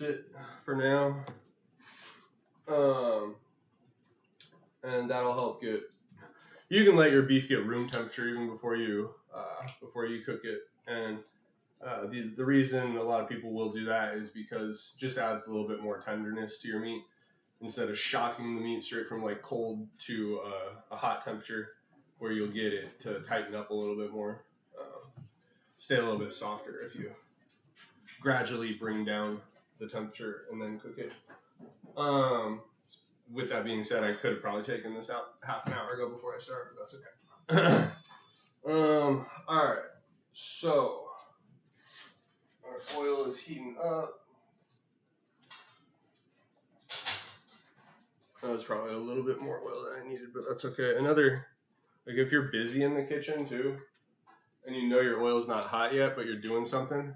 sit for now. And that'll help get. You can let your beef get room temperature even before you cook it. And the reason a lot of people will do that is because it just adds a little bit more tenderness to your meat instead of shocking the meat straight from like cold to a hot temperature, where you'll get it to tighten up a little bit more, stay a little bit softer if you gradually bring down the temperature and then cook it. With that being said, I could have probably taken this out half an hour ago before I started, but that's okay. All right, so our oil is heating up. That was probably a little bit more oil than I needed, but that's okay. Like if you're busy in the kitchen too, and you know your oil's not hot yet, but you're doing something,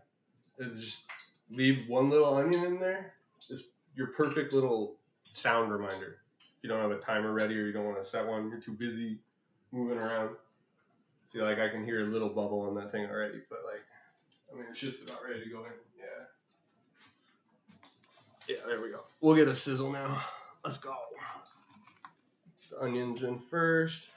it's just leave one little onion in there. It's your perfect little sound reminder. If you don't have a timer ready or you don't want to set one, you're too busy moving around. See, like I can hear a little bubble on that thing already, but like, I mean, it's just about ready to go in. Yeah, there we go. We'll get a sizzle now. Let's go. The onions in first.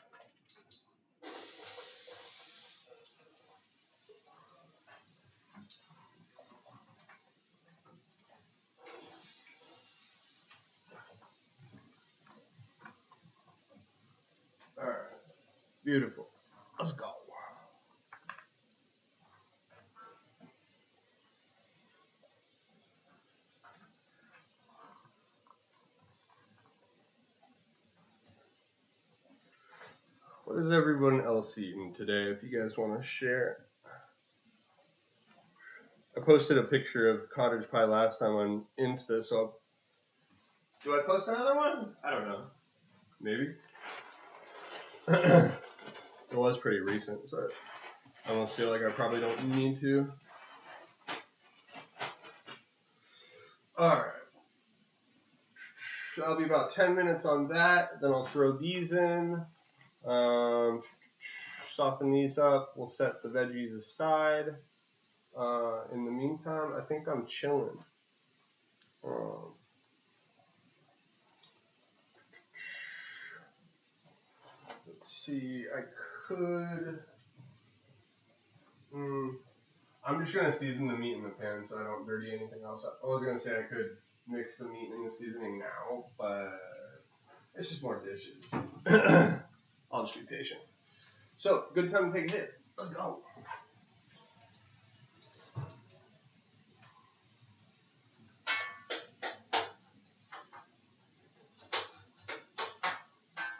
All right, beautiful. Let's go. What is everyone else eating today? If you guys want to share. I posted a picture of cottage pie last time on Insta, so do I post another one? I don't know. Maybe. It was pretty recent, so I almost feel like I probably don't need to. Alright. That'll be about 10 minutes on that. Then I'll throw these in. Soften these up. We'll set the veggies aside. In the meantime, I think I'm chilling. Let's see. I could. I'm just gonna season the meat in the pan so I don't dirty anything else up. I was gonna say I could mix the meat in the seasoning now, but it's just more dishes. I'll just be patient. So, good time to take a hit. Let's go.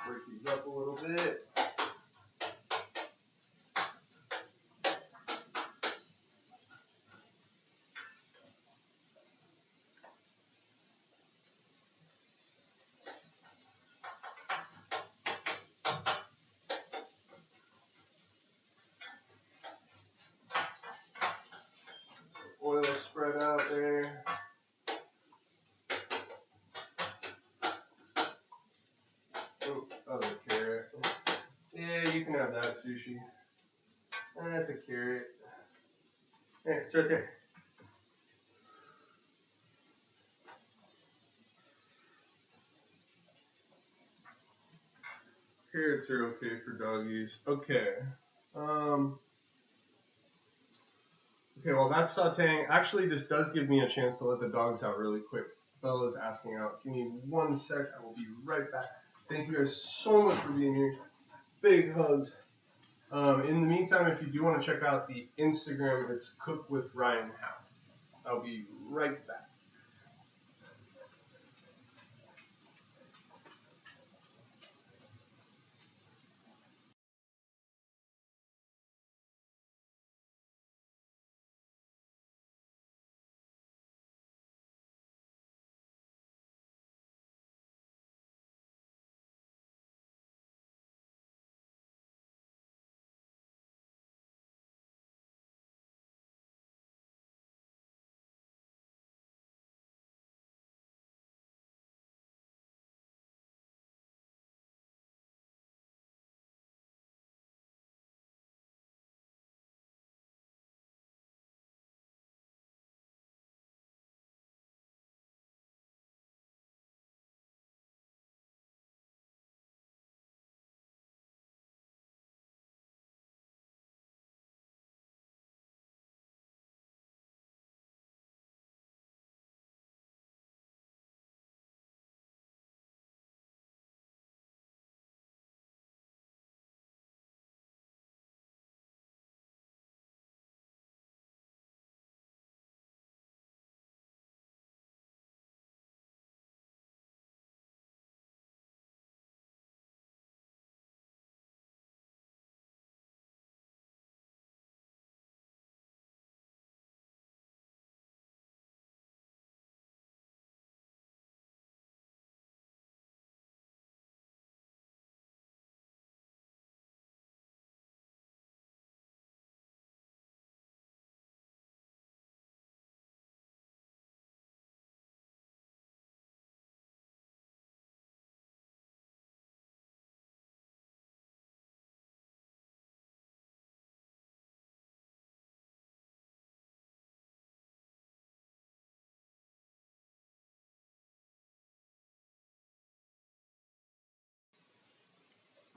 Break these up a little bit. Oil spread out there. Oh, the carrot. Yeah, you can have that, sushi. That's a carrot. There, it's right there. Carrots are okay for doggies. Okay. Okay, while that's sauteing, actually this does give me a chance to let the dogs out really quick. Bella's asking out. Give me 1 sec. I will be right back. Thank you guys so much for being here. Big hugs. In the meantime, if you do want to check out the Instagram, it's Cook with Ryan Howe. I'll be right back.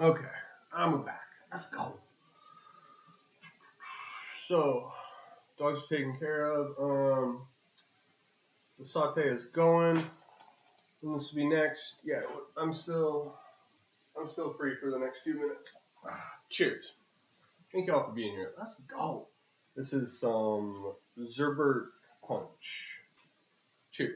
Okay, I'm back. Let's go. So, dogs are taken care of. The saute is going. And this will be next. Yeah, I'm still free for the next few minutes. Cheers. Thank y'all for being here. Let's go. This is some Zerbert Punch. Cheers.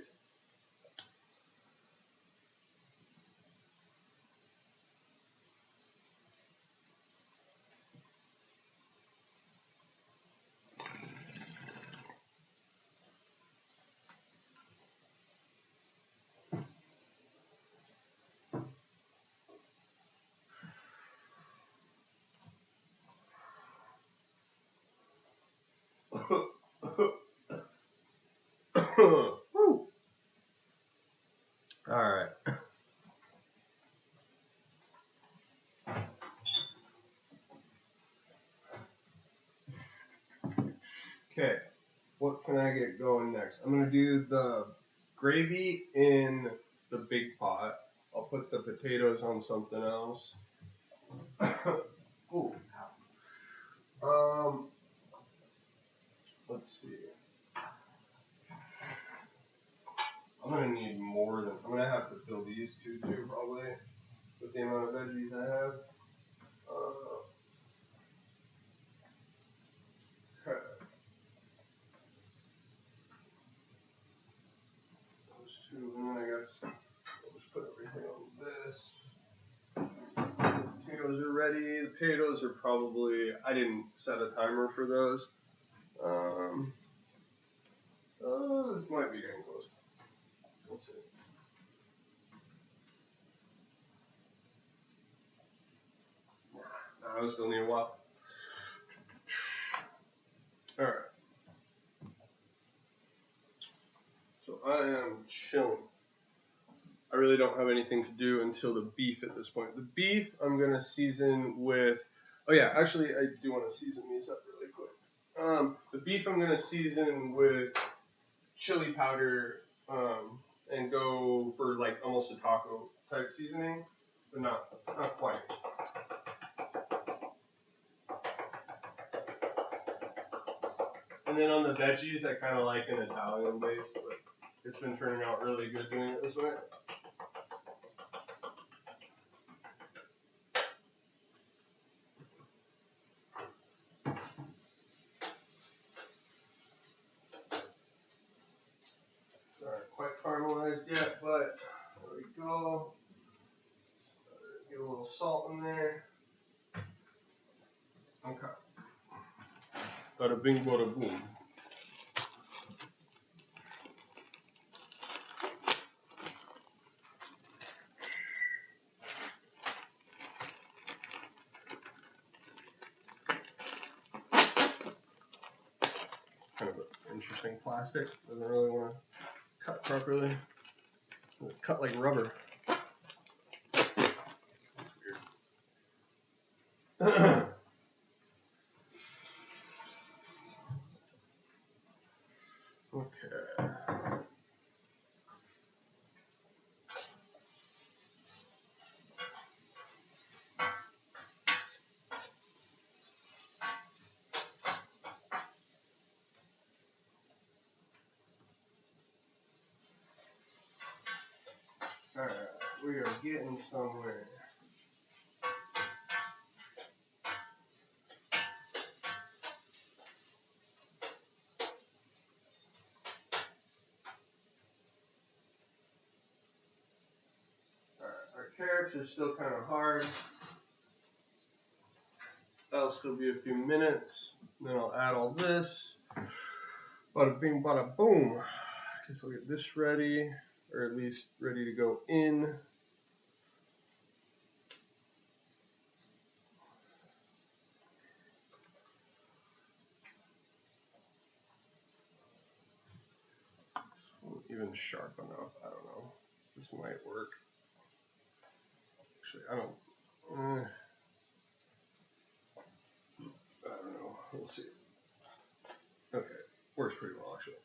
Woo. All right. Okay. What can I get going next? I'm gonna do the gravy in the big pot. I'll put the potatoes on something else. Ooh. Let's see. I'm gonna need more than. I'm gonna have to fill these two too, probably, with the amount of veggies I have. Okay. Those two, and then I guess I'll just put everything on this. Potatoes are ready. The potatoes are probably. I didn't set a timer for those. This might be getting close. We'll see. I still need a while. All right. So I am chilling. I really don't have anything to do until the beef at this point. The beef I'm gonna season with. Oh yeah, actually I do want to season these up really quick. The beef I'm gonna season with chili powder and go for like almost a taco type seasoning, but not quite. And then on the veggies, I kind of like an Italian base, but it's been turning out really good doing it this way. Not quite caramelized yet, but there we go. Get a little salt in there. Okay. Bada bing, bada boom. Kind of an interesting plastic. Doesn't really want to cut properly. Cut like rubber. That's weird. Okay. Alright, we are getting somewhere. Alright, our carrots are still kind of hard. That'll still be a few minutes. Then I'll add all this. Bada bing, bada boom. Just look at this ready, or at least ready to go in. Even sharp enough. I don't know. This might work. Actually, I don't know. We'll see. Okay, works pretty well actually.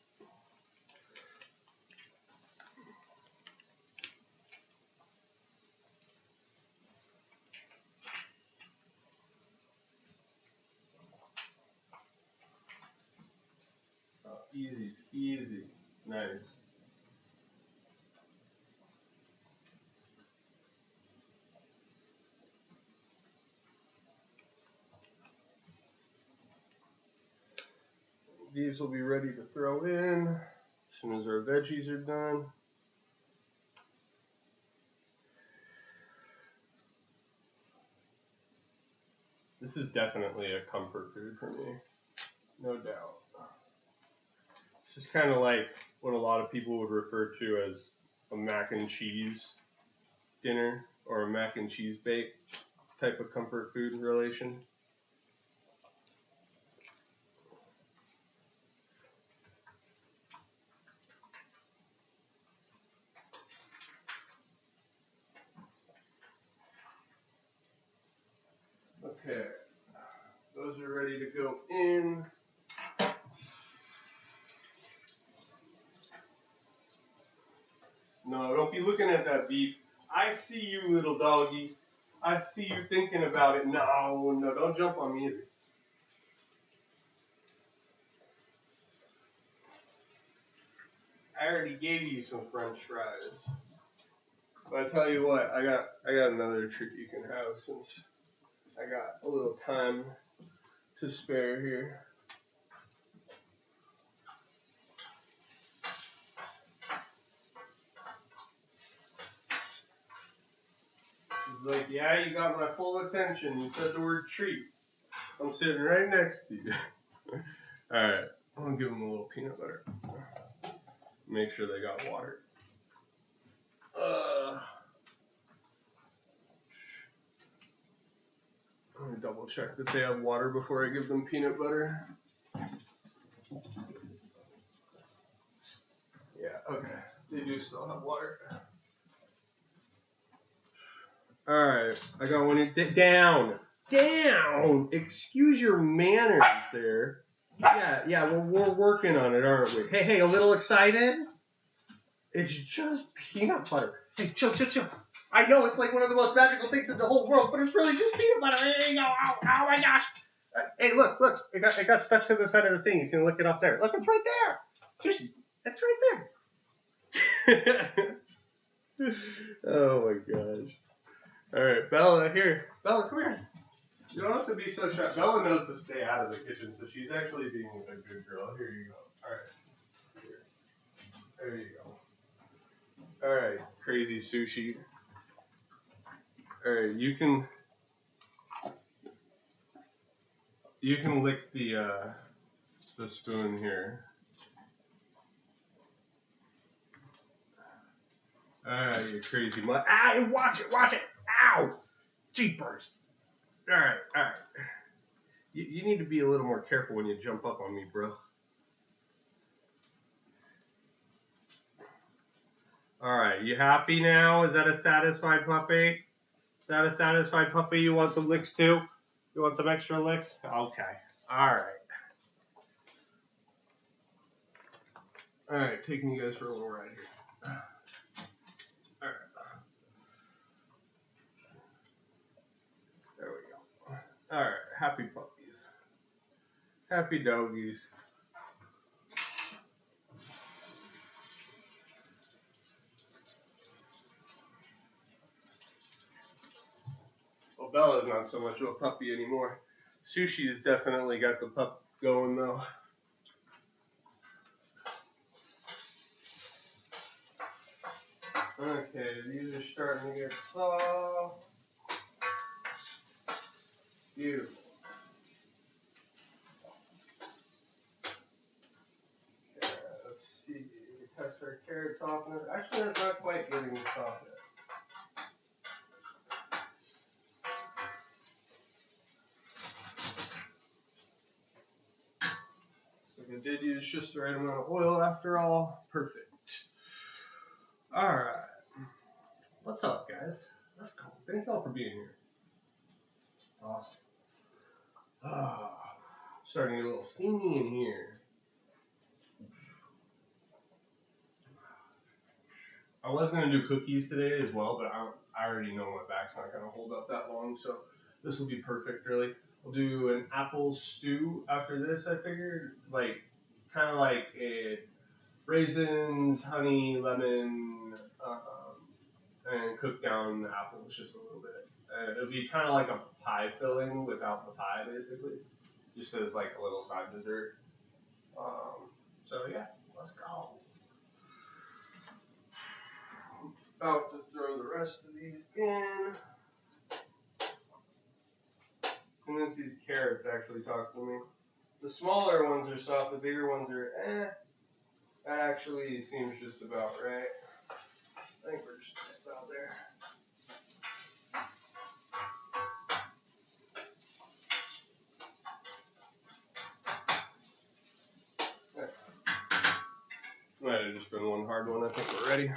Easy, easy. Nice. These will be ready to throw in as soon as our veggies are done. This is definitely a comfort food for me, no doubt. This is kind of like what a lot of people would refer to as a mac and cheese dinner or a mac and cheese bake type of comfort food relation. Okay, those are ready to go in. No, don't be looking at that beef. I see you, little doggy. I see you thinking about it. No, no, don't jump on me either. I already gave you some French fries. But I tell you what, I got another treat you can have since I got a little time to spare here. She's like, yeah, you got my full attention. You said the word treat. I'm sitting right next to you. Alright, I'm gonna give them a little peanut butter. Make sure they got water. I'm gonna double check that they have water before I give them peanut butter. Yeah, okay. They do still have water. Alright, I got one in. Down! Down! Excuse your manners there. Yeah, well, we're working on it, aren't we? Hey, a little excited? It's just peanut butter. Hey, chill. I know it's like one of the most magical things in the whole world, but it's really just peanut butter. There you go. Oh my gosh. Hey, look. It got stuck to the side of the thing. You can look it up there. Look, it's right there. Seriously, it's right there. Oh my gosh. All right, Bella, here. Bella, come here. You don't have to be so shy. Bella knows to stay out of the kitchen, so she's actually being a good girl. Here you go. All right. Here. There you go. All right, crazy sushi. All right, you can lick the spoon here. All right, you crazy mud. Ah, watch it. Ow, jeepers. All right. You need to be a little more careful when you jump up on me, bro. All right, you happy now? Is that a satisfied puppy? Is that a satisfied puppy? You want some licks too? You want some extra licks? Okay. All right, taking you guys for a little ride here. All right. There we go. All right, happy puppies. Happy doggies. Well, Bella's not so much of a puppy anymore. Sushi has definitely got the pup going though. Okay, these are starting to get soft. Beautiful. Okay, let's see. Test our carrot softness. Actually, that's not quite getting soft yet. So I did use just the right amount of oil after all. Perfect. All right. What's up, guys? Let's go. Thanks all for being here. Awesome. Starting to get a little steamy in here. I was going to do cookies today as well, but I already know my back's not going to hold up that long, so this will be perfect, really. I'll do an apple stew after this, I figured. Like, kind of like a raisins, honey, lemon, and cook down the apples just a little bit. It'll be kind of like a pie filling without the pie, basically, just as like a little side dessert. So yeah, let's go. About to throw the rest of these in. And then these carrots actually talk to me. The smaller ones are soft, the bigger ones are That actually seems just about right. I think we're just about there. Might have just been one hard one. I think we're ready.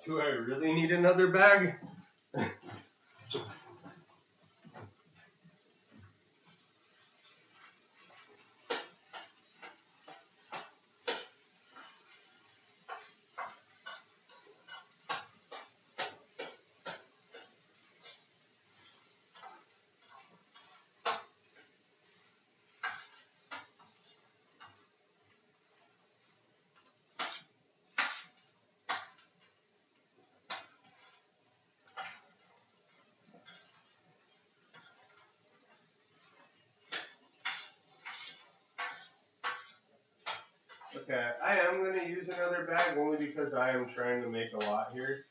Do I really need another bag? Okay, I am going to use another bag only because I am trying to make a lot here.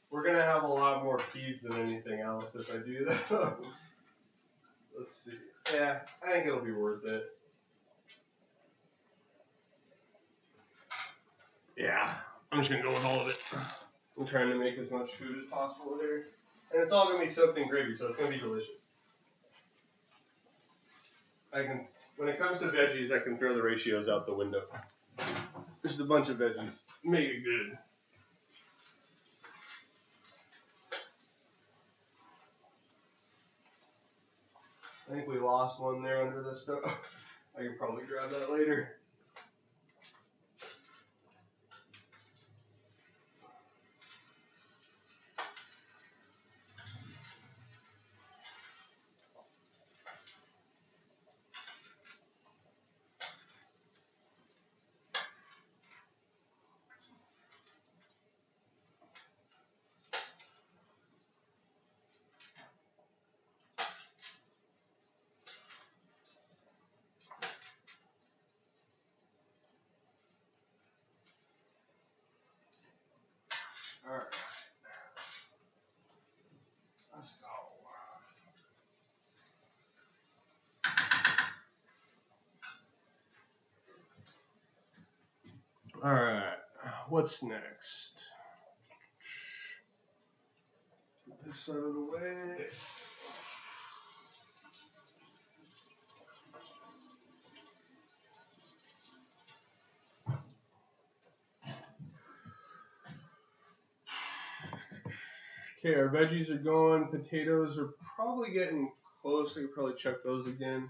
We're going to have a lot more peas than anything else if I do that. Let's see. Yeah, I think it'll be worth it. Yeah, I'm just going to go with all of it. I'm trying to make as much food as possible here. And it's all going to be soaked in gravy, so it's going to be delicious. When it comes to veggies, I can throw the ratios out the window. Just a bunch of veggies. Make it good. I think we lost one there under the stove. I can probably grab that later. All right. Let's go. All right. What's next? Get this out of the way. Okay, our veggies are going. Potatoes are probably getting close. I could probably check those again.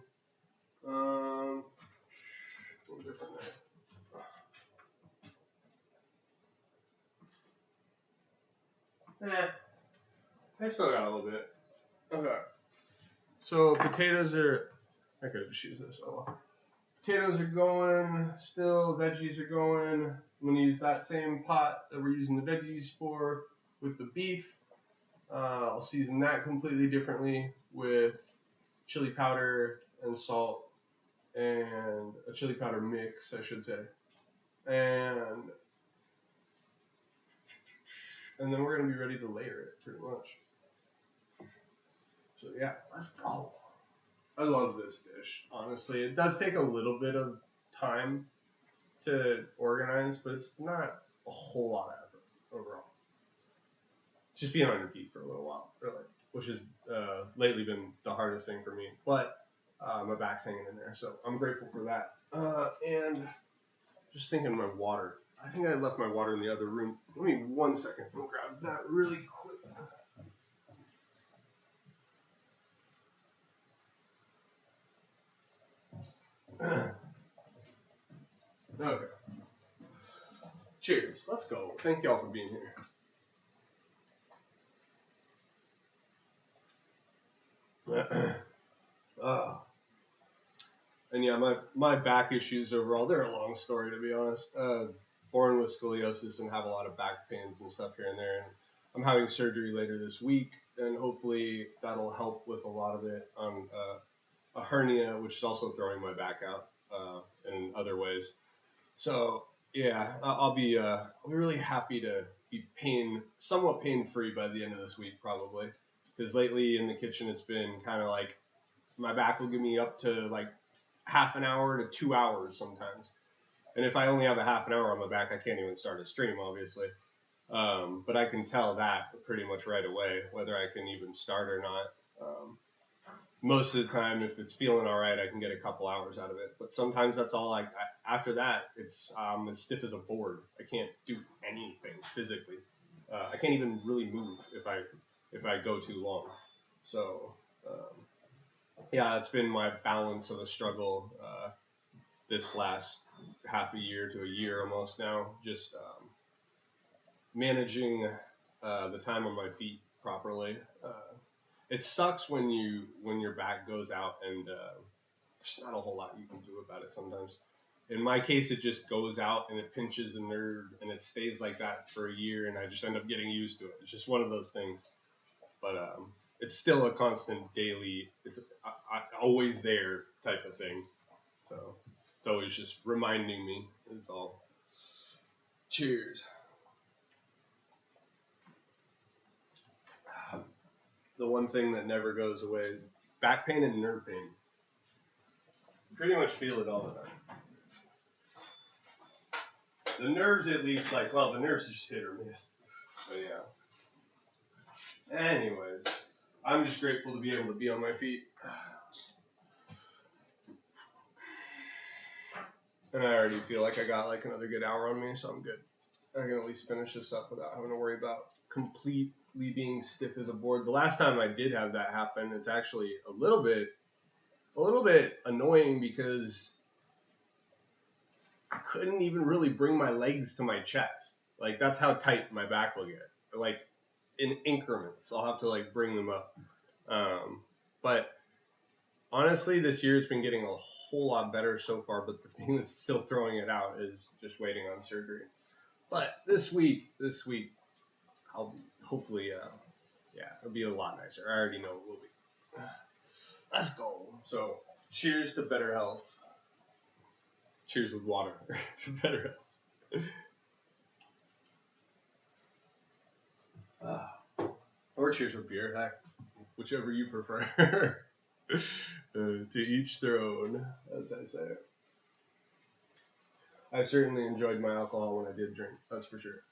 I still got a little bit. Okay. So potatoes are. I could just use this. Oh well. Potatoes are going. Still, veggies are going. I'm gonna use that same pot that we're using the veggies for with the beef. I'll season that completely differently with chili powder and salt and a chili powder mix, I should say. And then we're going to be ready to layer it pretty much. So yeah, let's go. I love this dish, honestly. It does take a little bit of time to organize, but it's not a whole lot of effort overall. Just being on your feet for a little while, really, which has lately been the hardest thing for me. But my back's hanging in there, so I'm grateful for that. And just thinking of my water. I think I left my water in the other room. Let me 1 second. I'll grab that really quick. Okay. Cheers. Let's go. Thank y'all for being here. uh, and yeah, my back issues overall, they're a long story to be honest. Born with scoliosis and have a lot of back pains and stuff here and there. And I'm having surgery later this week, and hopefully that'll help with a lot of it on a hernia, which is also throwing my back out in other ways. So yeah, I'll be really happy to be somewhat pain free by the end of this week probably, because lately in the kitchen it's been kind of like my back will give me up to like half an hour to 2 hours sometimes, and if I only have a half an hour on my back, I can't even start a stream obviously. But I can tell that pretty much right away whether I can even start or not. Most of the time, if it's feeling all right, I can get a couple hours out of it. But sometimes that's all. After that, it's as stiff as a board. I can't do anything physically. I can't even really move if I go too long. So yeah, it's been my balance of a struggle this last half a year to a year almost now. Just managing the time on my feet properly. It sucks when your back goes out and there's not a whole lot you can do about it sometimes. In my case, it just goes out and it pinches a nerve and it stays like that for a year, and I just end up getting used to it. It's just one of those things. But it's still a constant daily, it's always there type of thing. So it's always just reminding me. It's all. Cheers. The one thing that never goes away is back pain and nerve pain. You pretty much feel it all the time. The nerves, at least, the nerves just hit or miss. But yeah. Anyways, I'm just grateful to be able to be on my feet. And I already feel like I got like another good hour on me, so I'm good. I can at least finish this up without having to worry about completely being stiff as a board. The last time I did have that happen, it's actually a little bit annoying because I couldn't even really bring my legs to my chest. Like, that's how tight my back will get. Like, in increments, I'll have to like bring them up. But honestly, this year it's been getting a whole lot better so far. But the thing that's still throwing it out is just waiting on surgery. But this week, I'll hopefully, it'll be a lot nicer. I already know it will be. Let's go. So, cheers to better health. Cheers with water to better health. Or cheers with beer, heck, whichever you prefer. To each their own, as I say. I certainly enjoyed my alcohol when I did drink, that's for sure.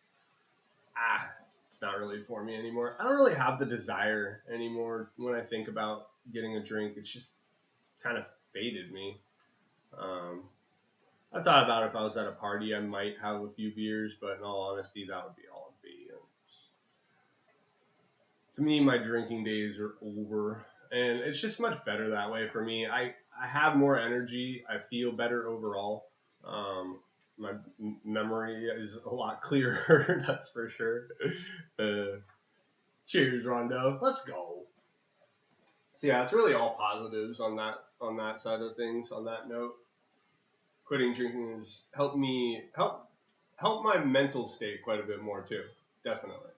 It's not really for me anymore. I don't really have the desire anymore when I think about getting a drink. It's just kind of faded me. I thought about if I was at a party, I might have a few beers, but in all honesty, that would be all it'd be. To me, my drinking days are over, and it's just much better that way for me. I have more energy. I feel better overall. My memory is a lot clearer, that's for sure. Cheers, Rondo. Let's go. So yeah, it's really all positives on that side of things. On that note, quitting drinking has helped help my mental state quite a bit more too. Definitely.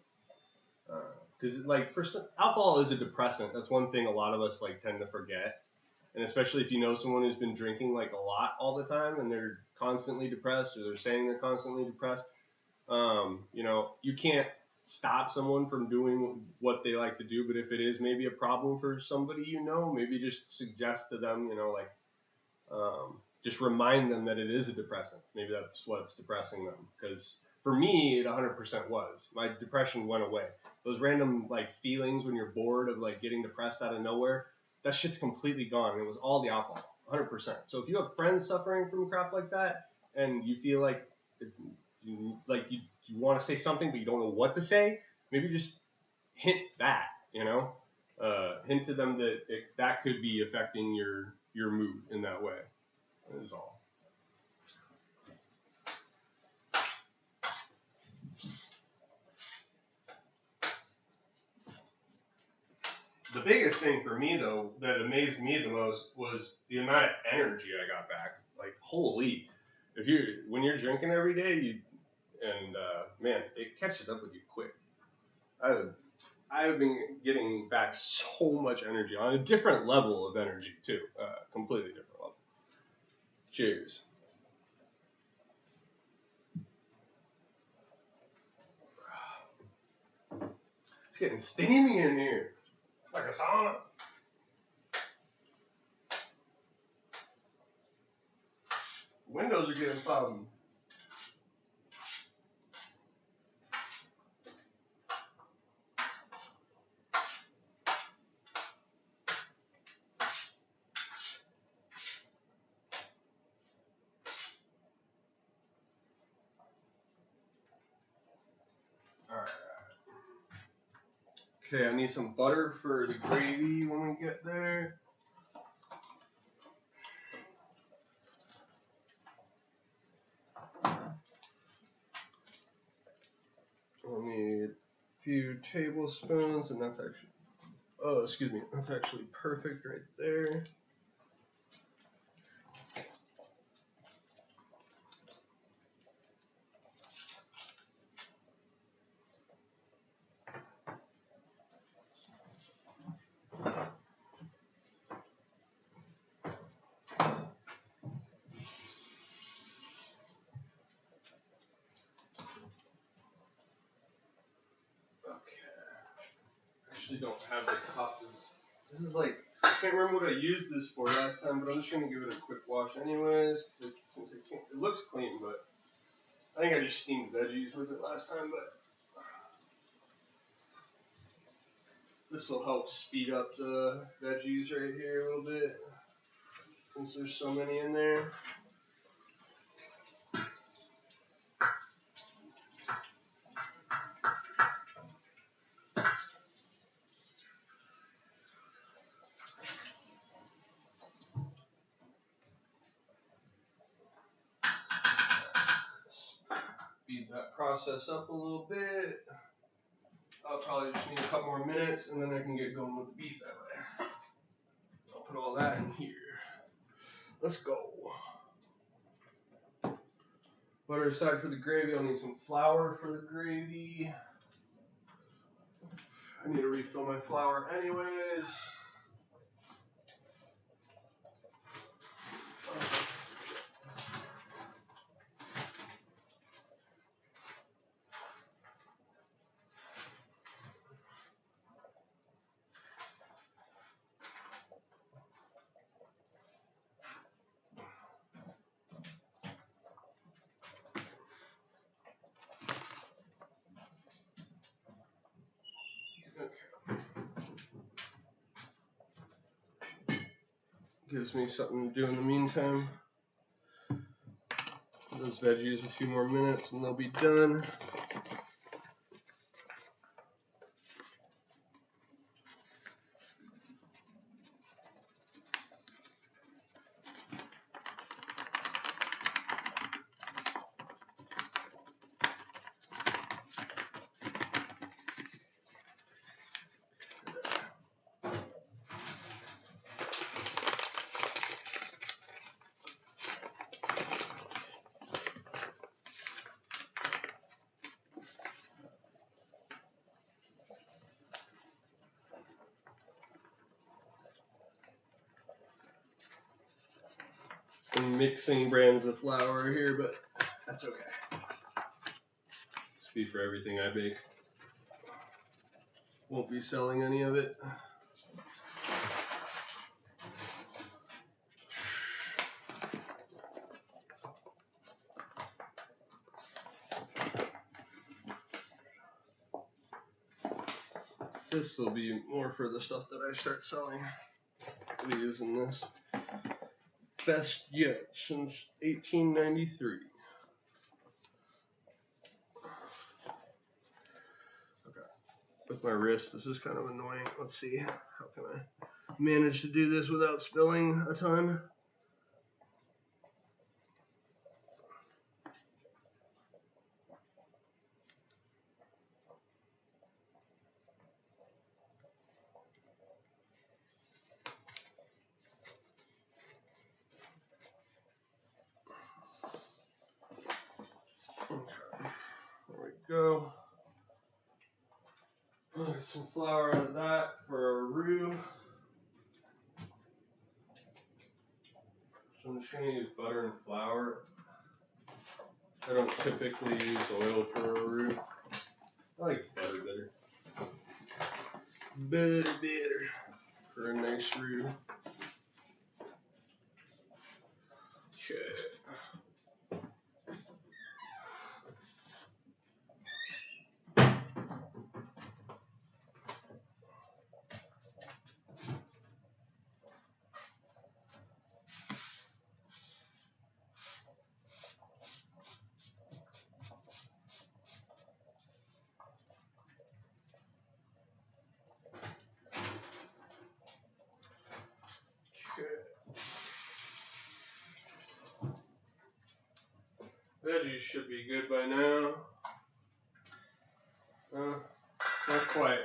Because alcohol is a depressant. That's one thing a lot of us like tend to forget. And especially if you know someone who's been drinking like a lot all the time and they're constantly depressed, or they're saying they're constantly depressed, you can't stop someone from doing what they like to do. But if it is maybe a problem for somebody, maybe just suggest to them, just remind them that it is a depressant. Maybe that's what's depressing them. Because for me, it 100% was. My depression went away. Those random feelings when you're bored of getting depressed out of nowhere, that shit's completely gone. It was all the alcohol, 100%. So if you have friends suffering from crap like that, and you feel like you want to say something but you don't know what to say, maybe just hint that, hint to them that that could be affecting your mood in that way. That is all. The biggest thing for me, though, that amazed me the most was the amount of energy I got back. Like, holy, when you're drinking every day, man, it catches up with you quick. I've been getting back so much energy on a different level of energy too, completely different level. Cheers. It's getting steamy in here. It's like a sauna. Windows are getting foggy. Alright. Okay, I need some butter for the gravy when we get there. I'll need a few tablespoons, and that's actually, that's actually perfect right there. Actually don't have the cup. This is like, I can't remember what I used this for last time, but I'm just gonna give it a quick wash anyways. It looks clean, but I think I just steamed veggies with it last time, but this will help speed up the veggies right here a little bit, since there's so many in there. Speed that process up a little bit. I'll probably just need a couple more minutes, and then I can get going with the beef that way. I'll put all that in here. Let's go. Butter aside for the gravy. I'll need some flour for the gravy. I need to refill my flour anyways. Gives me something to do in the meantime. Those veggies a few more minutes and they'll be done. I'm mixing brands of flour here, but that's okay. It's be for everything I bake. Won't be selling any of it. This will be more for the stuff that I start selling. I'll be using this. Best yet since 1893. Okay. With my wrist, this is kind of annoying. Let's see. How can I manage to do this without spilling a ton? go. Get some flour out of that for our roux. So I'm just going to use butter and flour. I don't typically use oil for a roux. I like butter better. Butter for a nice roux. Okay. Veggies should be good by now. Not quite.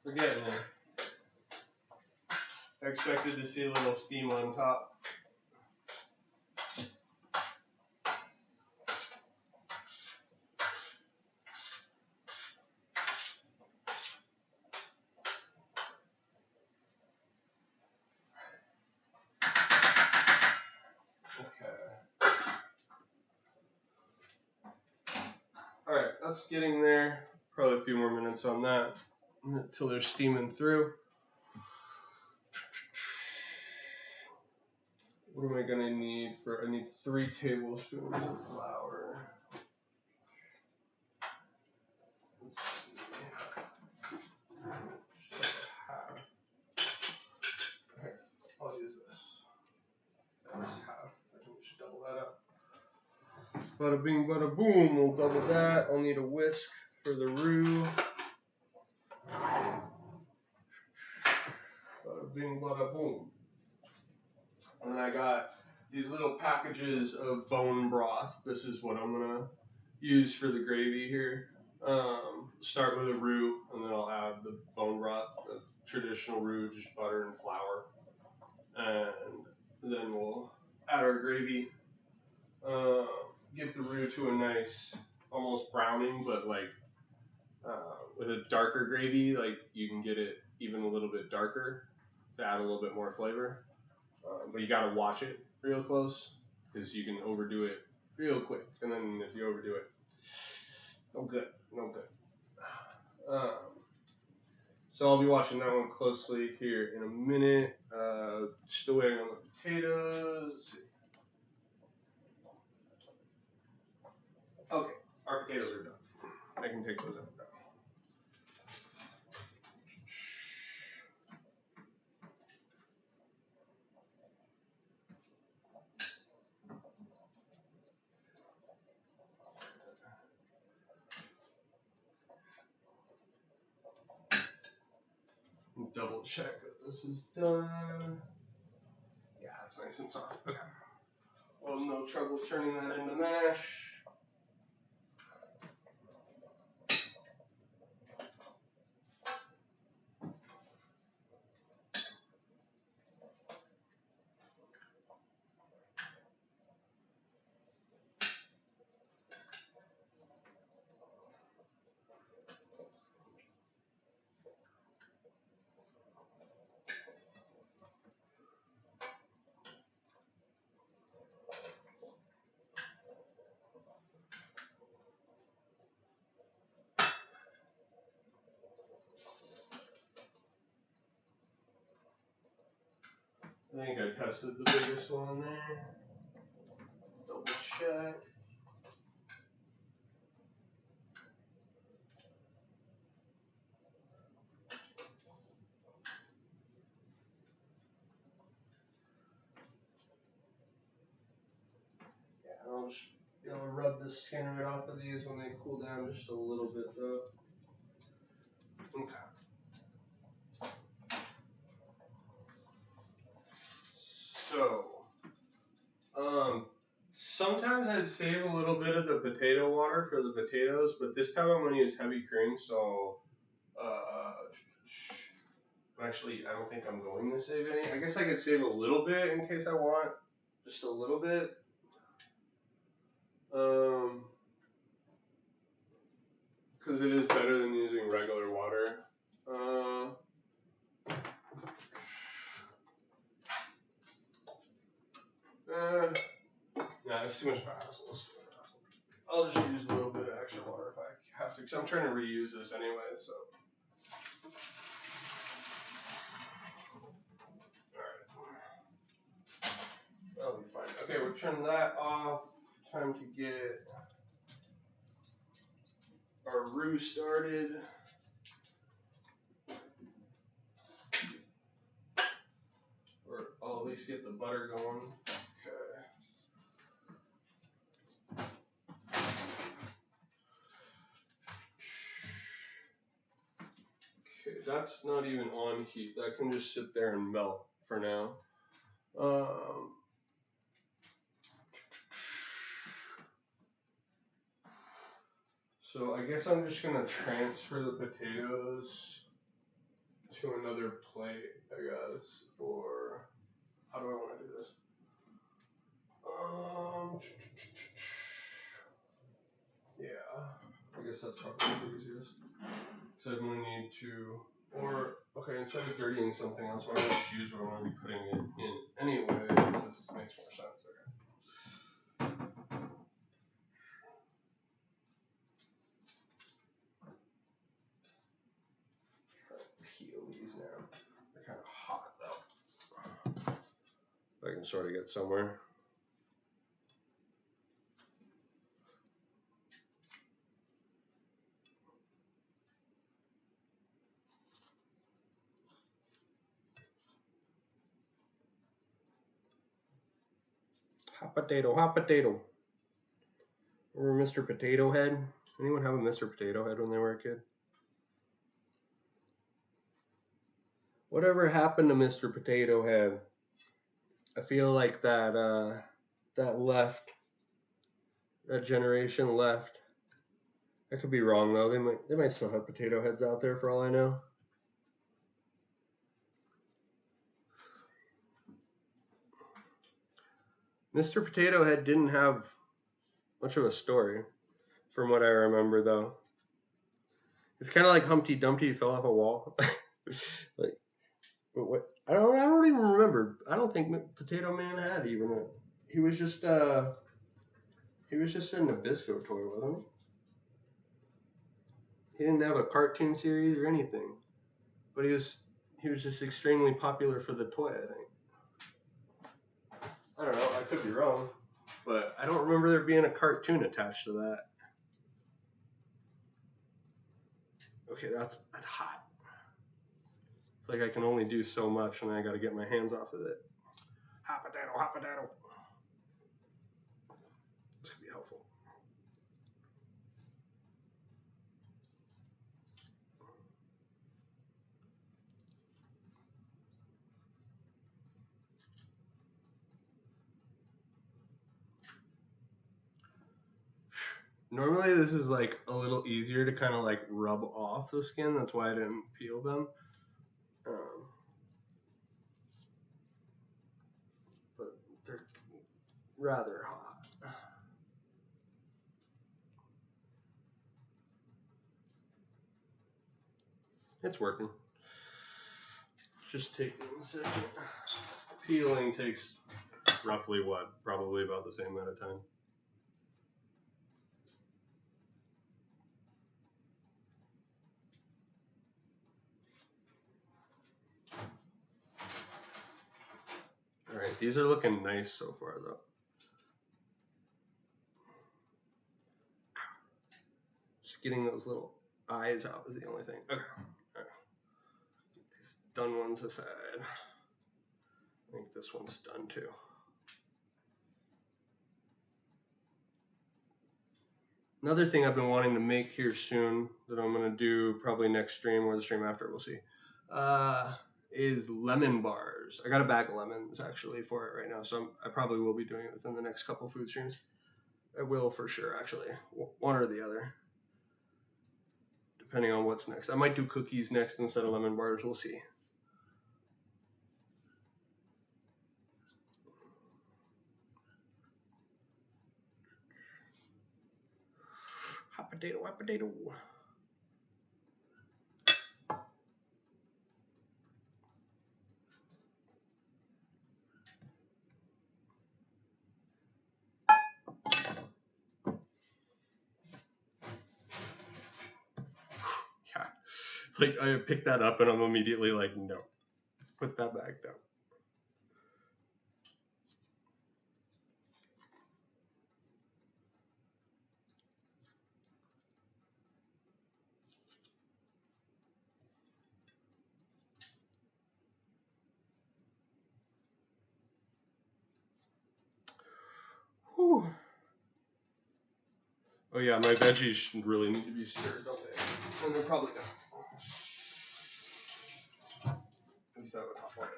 We're getting there. I expected to see a little steam on top. Alright, that's getting there. Probably a few more minutes on that until they're steaming through. What am I going to need for? I need 3 tablespoons of flour. Let's see. Just like a half. Okay, I'll use this. That's half. I can just double that up. Bada bing, bada boom. We'll double that. I'll need a whisk for the roux. Bada bing, bada boom. And then I got these little packages of bone broth. This is what I'm going to use for the gravy here. Start with a roux, and then I'll add the bone broth, the traditional roux, just butter and flour. And then we'll add our gravy. Get the roux to a nice, almost browning, but like with a darker gravy, like you can get it even a little bit darker to add a little bit more flavor. But you gotta watch it real close because you can overdo it real quick, and then if you overdo it, no good. So I'll be watching that one closely here in a minute. Still waiting on the potatoes. Let's see. Okay, our potatoes are done. I can take those out now. Double check that this is done. Yeah, it's nice and soft. Okay. Well, no trouble turning that into mash. I think I tested the biggest one there. Double check. Yeah, I'll just be able to rub the skin right off of these when they cool down just a little bit though. Okay. So, sometimes I'd save a little bit of the potato water for the potatoes, but this time I'm going to use heavy cream, so, actually, I don't think I'm going to save any. I guess I could save a little bit in case I want, just a little bit. because it is better than using regular water. Nah, it's too much hassle. I'll just use a little bit of extra water if I have to, because I'm trying to reuse this anyway, so. Alright. That'll be fine. Okay, we'll turn that off. Time to get our roux started. Or I'll at least get the butter going. Okay, that's not even on heat. That can just sit there and melt for now. So I guess I'm just gonna transfer the potatoes to another plate, I guess, or how do I want to do this? Yeah, I guess that's probably the easiest. So I'm gonna need to, or okay, instead of dirtying something else, why don't I just use what I'm gonna be putting it in anyways? This makes more sense. Okay. Try to peel these now. They're kind of hot though. If I can sort of get somewhere. Hot potato, hot potato. Remember Mr. Potato Head? Anyone have a Mr. Potato Head when they were a kid? Whatever happened to Mr. Potato Head? I feel like that generation left. I could be wrong though. They might still have potato heads out there for all I know. Mr. Potato Head didn't have much of a story, from what I remember though. It's kind of like Humpty Dumpty fell off a wall. Like, but what? I don't even remember. I don't think Potato Man had even a. He was just a Nabisco toy, wasn't he? He didn't have a cartoon series or anything, but he was just extremely popular for the toy, I think. I don't know, I could be wrong, but I don't remember there being a cartoon attached to that. Okay, that's hot. It's like I can only do so much and then I gotta get my hands off of it. Hot potato, hot potato. This could be helpful. Normally this is like a little easier to kind of like rub off the skin. That's why I didn't peel them. But they're rather hot. It's working. Just taking a second. Peeling takes roughly what? Probably about the same amount of time. All right, these are looking nice so far though. Just getting those little eyes out is the only thing. Okay, all right. Get these done ones aside. I think this one's done too. Another thing I've been wanting to make here soon that I'm gonna do probably next stream or the stream after, we'll see, is lemon bars. I got a bag of lemons actually for it right now, so I probably will be doing it within the next couple food streams. I will for sure, actually, one or the other, depending on what's next. I might do cookies next instead of lemon bars. We'll see. Hot potato, hot potato. Like I pick that up and I'm immediately like, no, put that back down. Whew. Oh yeah, my veggies really need to be stirred, don't they? And they're probably not. At least I would hop on it.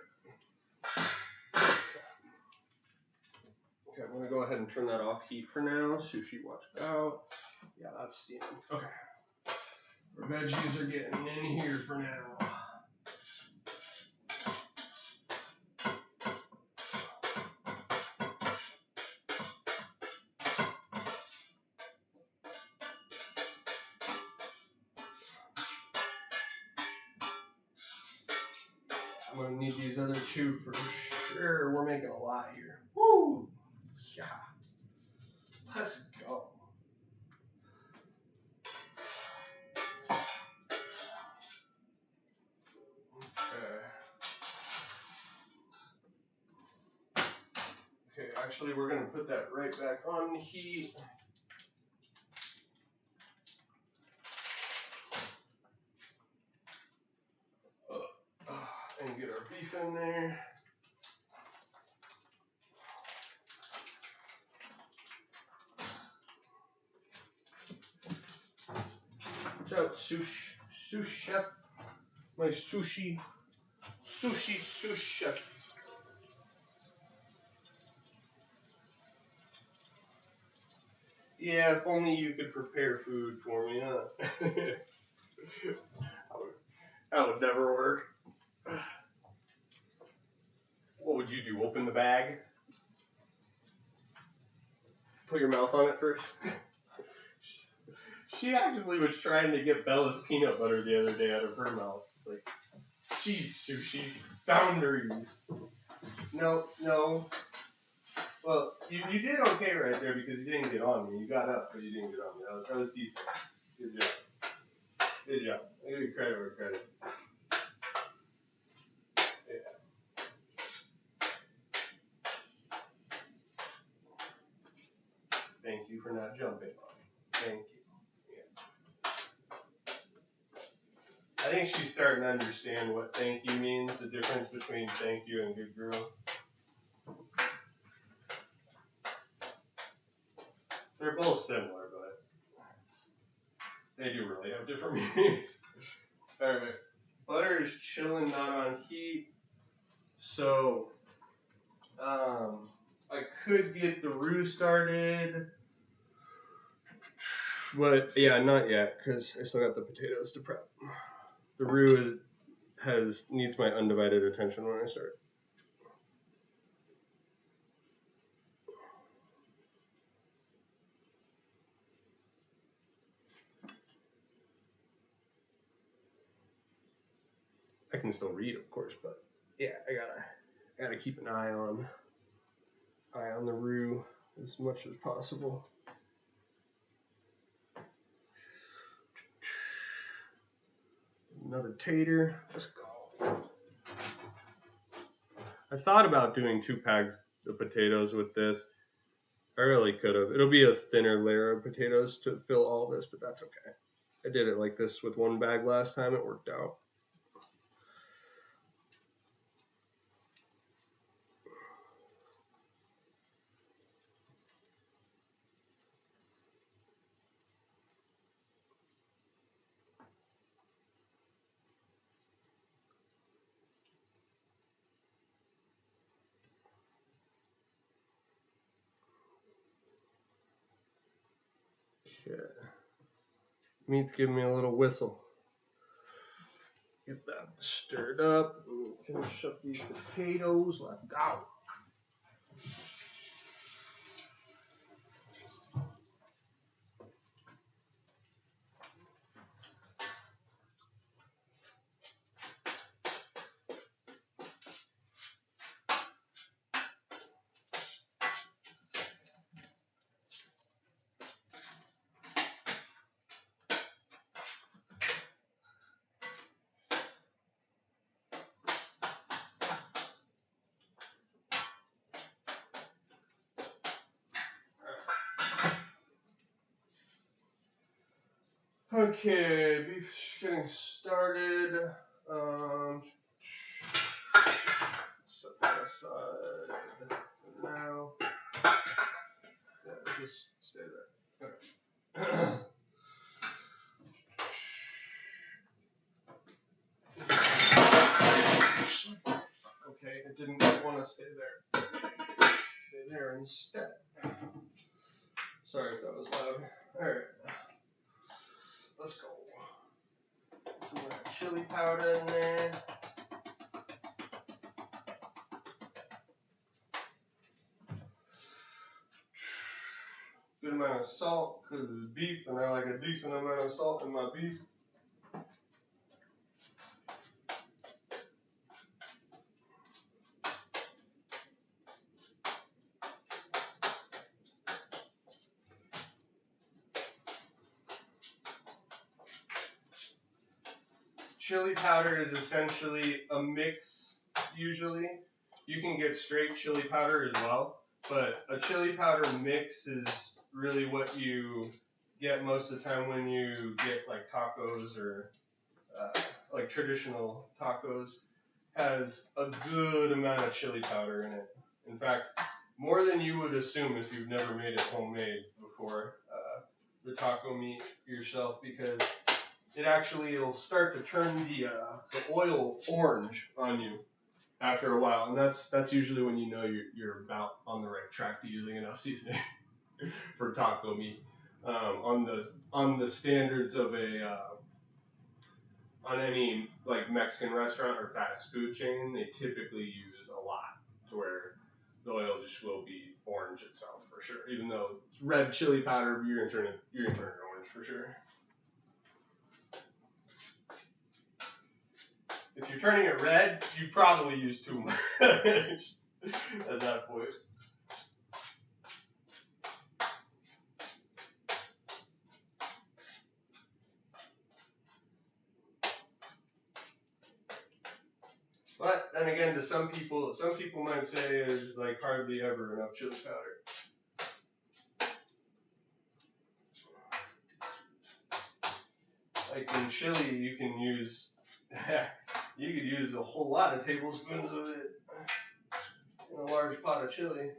Okay, I'm gonna go ahead and turn that off heat for now. Sushi, watch out. Yeah, that's steaming. Okay. Our veggies are getting in here for now. I'm gonna need these other two for sure. We're making a lot here. Woo! Yeah. Let's go. Okay, actually, we're gonna put that right back on the heat. And get our beef in there. Watch out, sous chef. My sushi sous chef. Yeah, if only you could prepare food for me, huh? That would never work. What would you do? Open the bag? Put your mouth on it first? She actually was trying to get Bella's peanut butter the other day out of her mouth. Like, geez, sushi, boundaries. No. Well, you did okay right there because you didn't get on me. You got up, but you didn't get on me. That was decent. Good job. Good job. I give you credit where credit's due. Yeah. Thank you for not jumping on me. Thank you. Yeah. I think she's starting to understand what thank you means, the difference between thank you and good girl. They're both similar, but they do really have different meanings. Alright, butter is chilling, not on heat. So, I could get the roux started. But, yeah, not yet, because I still got the potatoes to prep. The roux needs my undivided attention when I start. I can still read, of course, but yeah, I gotta keep an eye on the roux as much as possible. Another tater. Let's go. I thought about doing 2 packs of potatoes with this. I really could have. It'll be a thinner layer of potatoes to fill all this, but that's okay. I did it like this with 1 bag last time. It worked out. Okay. Meat's giving me a little whistle. Get that stirred up. Finish up these potatoes. Let's go. Okay, beef's getting started. Set that aside for now. Yeah, just stay there. Okay. Okay, it didn't want to stay there. Stay there instead. Sorry if that was loud. Alright. Let's go. Some of that chili powder in there. Good amount of salt because it's beef and I like a decent amount of salt in my beef. Chili powder is essentially a mix, usually. You can get straight chili powder as well, but a chili powder mix is really what you get most of the time when you get like tacos or like traditional tacos. Has a good amount of chili powder in it. In fact, more than you would assume if you've never made it homemade before, the taco meat yourself, because it'll start to turn the oil orange on you after a while, and that's usually when you know you're about on the right track to using enough seasoning for taco meat. On the standards of on any like Mexican restaurant or fast food chain, they typically use a lot to where the oil just will be orange itself for sure. Even though it's red chili powder, you're gonna turn it orange for sure. If you're turning it red, you probably use too much at that point. But then again, to some people might say there's like hardly ever enough chili powder. Like in chili, you can use a whole lot of tablespoons of it in a large pot of chili.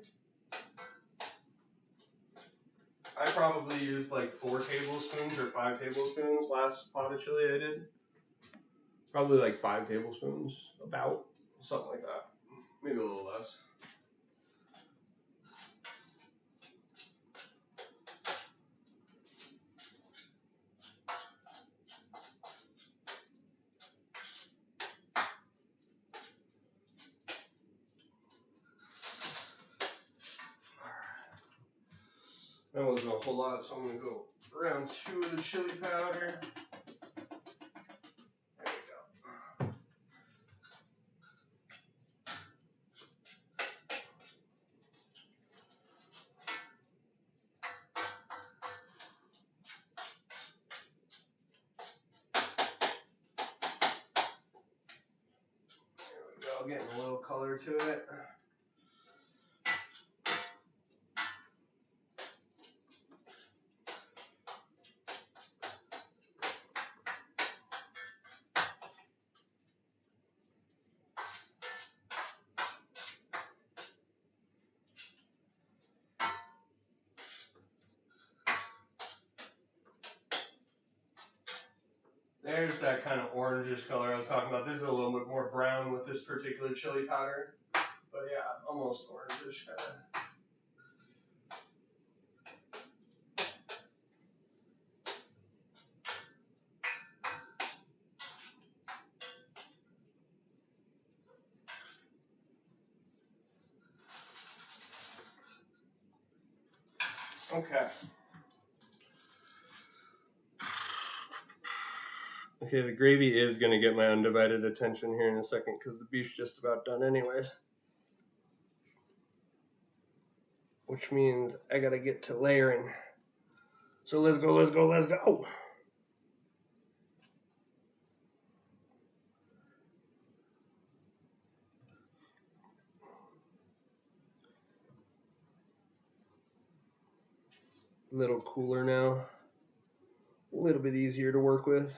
I probably used like 4 tablespoons or 5 tablespoons last pot of chili I did. Probably like 5 tablespoons, about something like that. Maybe a little less. That wasn't a whole lot, so I'm going to go around 2 of the chili powder. There we go. There we go, getting a little color to it. There's that kind of orangish color I was talking about. This is a little bit more brown with this particular chili powder. But yeah, almost orangish kind of. Okay. Okay, the gravy is going to get my undivided attention here in a second because the beef's just about done anyways. Which means I got to get to layering. So let's go, let's go, let's go. A little cooler now. little bit easier to work with.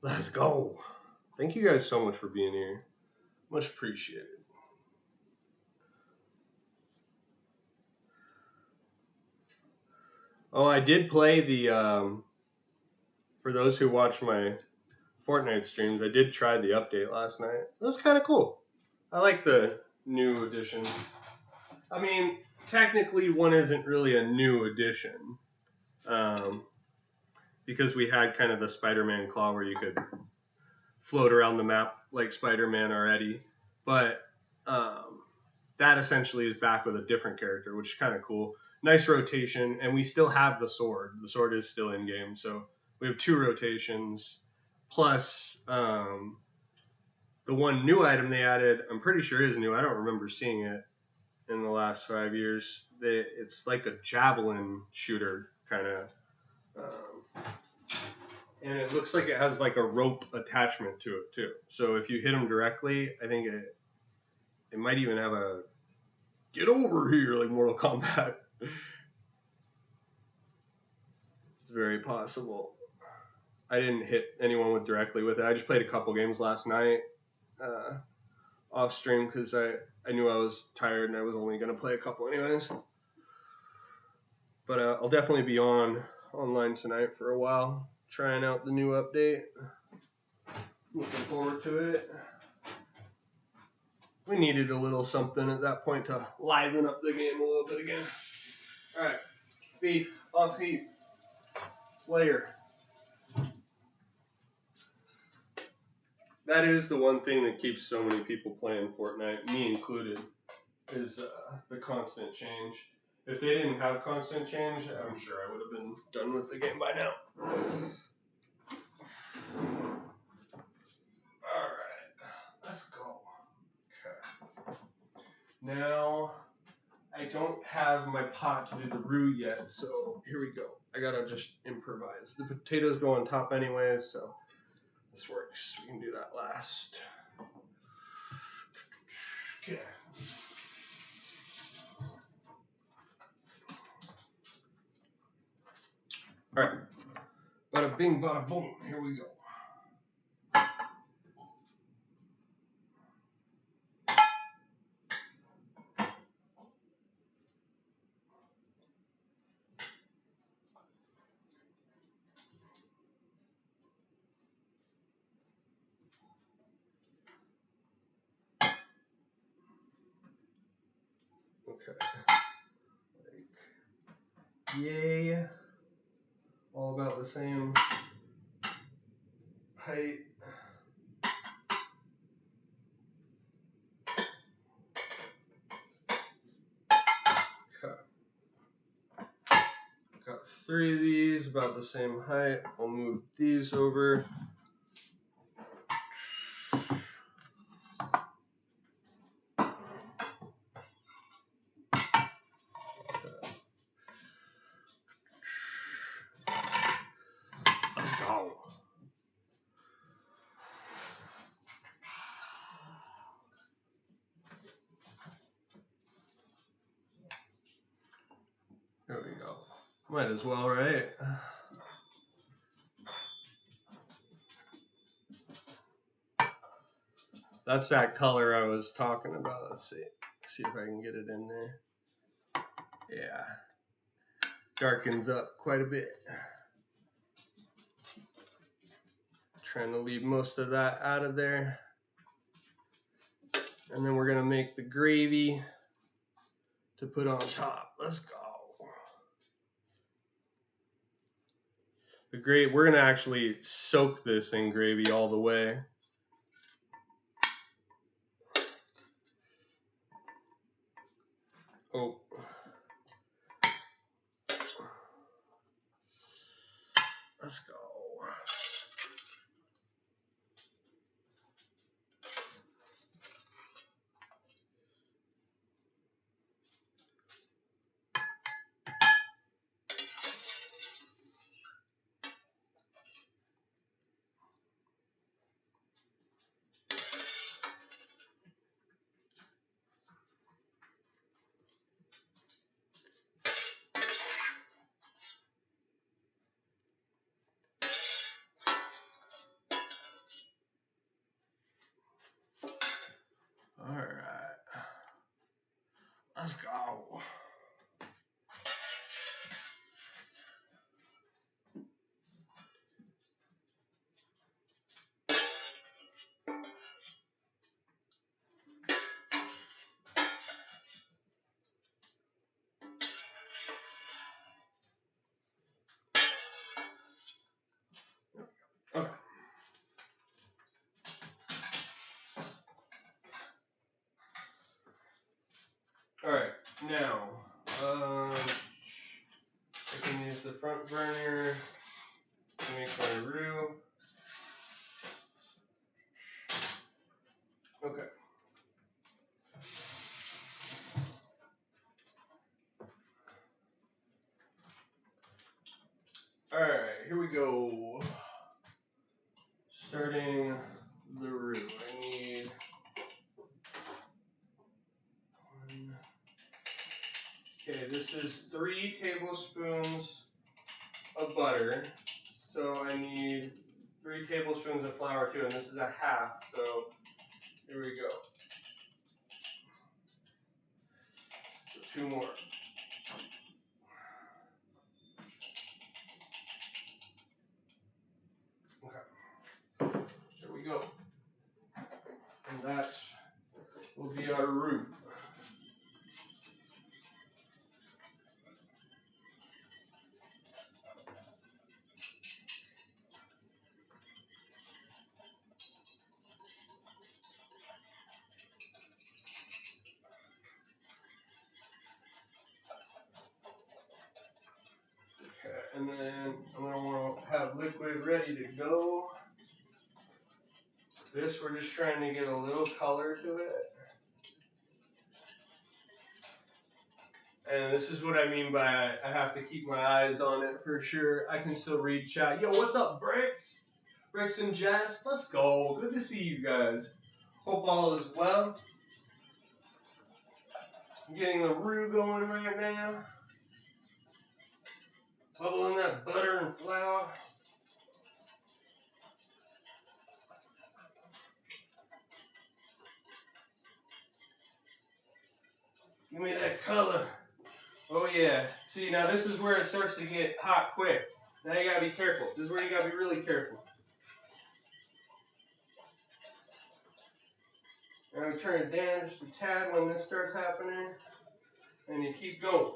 Let's go. Thank you guys so much for being here. Much appreciated. Oh, I did play the, for those who watch my Fortnite streams, I did try the update last night. It was kind of cool. I like the new edition. I mean, technically one isn't really a new edition. Because we had kind of the Spider-Man claw where you could float around the map like Spider-Man already. But that essentially is back with a different character, which is kind of cool. Nice rotation, and we still have the sword. The sword is still in game, so we have 2 rotations. Plus, the one new item they added, I'm pretty sure is new. I don't remember seeing it in the last 5 years. It's like a javelin shooter, kind of. And it looks like it has like a rope attachment to it, too. So if you hit them directly, I think it might even have a get over here, like Mortal Kombat. It's very possible. I didn't hit anyone directly with it. I just played a couple games last night off stream because I knew I was tired and I was only going to play a couple anyways. But I'll definitely be online tonight for a while, trying out the new update. Looking forward to it. We needed a little something at that point to liven up the game a little bit again. Alright, beef, off heat, layer. That is the one thing that keeps so many people playing Fortnite, me included, is the constant change. If they didn't have constant change, I'm sure I would have been done with the game by now. Alright, let's go. Okay. Now, I don't have my pot to do the roux yet, so here we go. I gotta just improvise. The potatoes go on top anyways, so this works. We can do that last. Okay. Alright. Bada bing, bada boom. Here we go. Okay. Yay. All about the same height. Okay. Got 3 of these about the same height. I'll move these over. Let's go. There we go. Might as well, right? That's that color I was talking about. Let's see. See if I can get it in there. Yeah. Darkens up quite a bit. Trying to leave most of that out of there. And then we're going to make the gravy to put on top. Let's go. The gravy, we're going to actually soak this in gravy all the way. Oh. Let's go. Let's go. Okay. All right, now I can use the front burner to make my roux. Okay. All right, here we go. Starting the roux. I need one. Okay, this is 3 tablespoons of butter. So I need 3 tablespoons of flour too, and this is a half. So here we go. So 2 more. Okay. There we go. And that will be our roux. Okay, and then I'm going to want to have liquid ready to go. This, we're just trying to get a little color to it. And this is what I mean by I have to keep my eyes on it for sure. I can still read chat. Yo, what's up, Bricks? Bricks and Jess, let's go. Good to see you guys. Hope all is well. I'm getting the roux going right now. Bubbling that butter and flour. Give me that color. Oh yeah. See, now this is where it starts to get hot quick. Now you gotta be careful. This is where you gotta be really careful. And we turn it down just a tad when this starts happening. And you keep going.